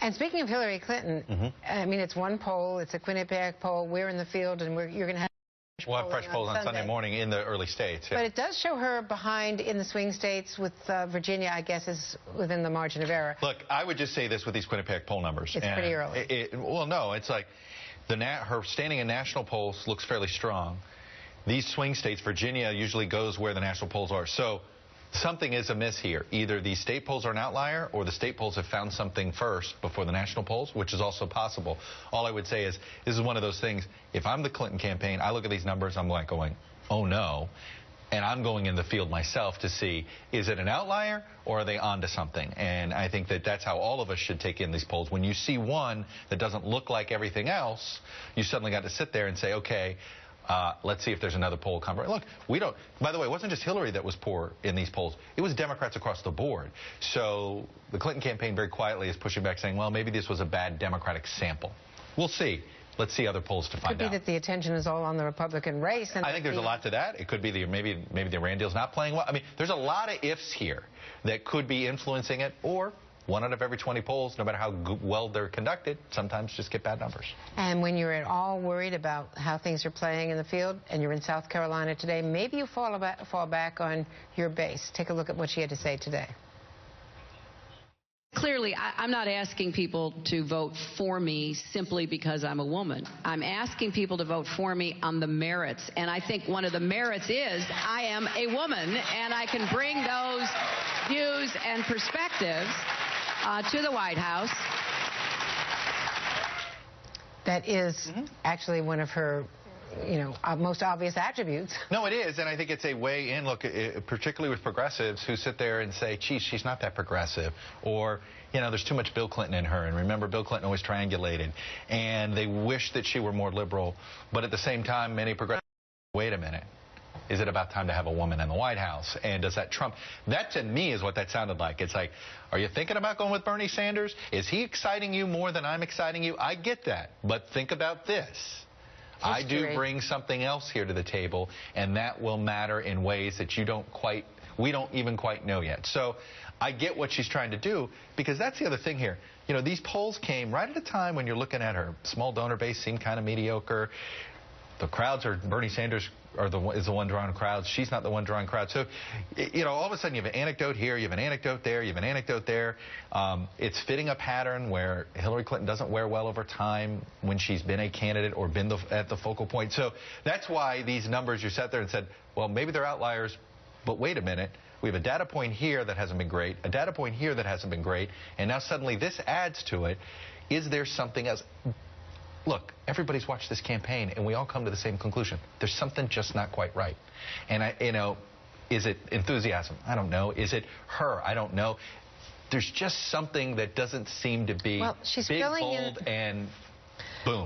And speaking of Hillary Clinton, I mean, it's one poll, it's a Quinnipiac poll, we're in the field, and you're going to have we'll have fresh polls on Sunday morning in the early states. Yeah. But it does show her behind in the swing states, with Virginia, I guess, is within the margin of error. Look, I would just say this with these Quinnipiac poll numbers. It's pretty early. Well, no, it's like her standing in national polls looks fairly strong. These swing states, Virginia usually goes where the national polls are. So something is amiss here. Either the state polls are an outlier or the state polls have found something first before the national polls, which is also possible. All I would say is this is one of those things. If I'm the Clinton campaign, I look at these numbers, I'm like going, oh no. And I'm going in the field myself to see, is it an outlier or are they onto something? And I think that that's how all of us should take in these polls. When you see one that doesn't look like everything else, you suddenly got to sit there and say, okay, let's see if there's another poll. Look, we don't. By the way, it wasn't just Hillary that was poor in these polls. It was Democrats across the board. So the Clinton campaign very quietly is pushing back, saying, well, maybe this was a bad Democratic sample. We'll see. Let's see other polls to find out. It could be that the attention is all on the Republican race. And I think there's a lot to that. It could be maybe the Iran deal's not playing well. I mean, there's a lot of ifs here that could be influencing it, or 1 out of every 20 polls, no matter how well they're conducted, sometimes just get bad numbers. And when you're at all worried about how things are playing in the field, and you're in South Carolina today, maybe you fall back on your base. Take a look at what she had to say today. Clearly, I'm not asking people to vote for me simply because I'm a woman. I'm asking people to vote for me on the merits. And I think one of the merits is I am a woman, and I can bring those views and perspectives to the White House. That is actually one of her, most obvious attributes. No, it is, and I think it's a way in. Look, particularly with progressives who sit there and say, geez, she's not that progressive, or, there's too much Bill Clinton in her, and remember, Bill Clinton always triangulated, and they wish that she were more liberal, but at the same time, many progressives, wait a minute. Is it about time to have a woman in the White House? And does that trump? That, to me, is what that sounded like. It's like, are you thinking about going with Bernie Sanders? Is he exciting you more than I'm exciting you? I get that. But think about this. History. I do bring something else here to the table, and that will matter in ways that we don't even quite know yet. So I get what she's trying to do, because that's the other thing here. These polls came right at a time when you're looking at her small donor base seemed kind of mediocre. The crowds are Bernie Sanders is the one drawing crowds. She's not the one drawing crowds. So, all of a sudden you have an anecdote here, you have an anecdote there, you have an anecdote there. It's fitting a pattern where Hillary Clinton doesn't wear well over time when she's been a candidate or been at the focal point. So that's why these numbers, you sat there and said, well, maybe they're outliers, but wait a minute. We have a data point here that hasn't been great, a data point here that hasn't been great, and now suddenly this adds to it. Is there something else? Look, everybody's watched this campaign, and we all come to the same conclusion. There's something just not quite right. And, is it enthusiasm? I don't know. Is it her? I don't know. There's just something that doesn't seem to be big, bold, and boom.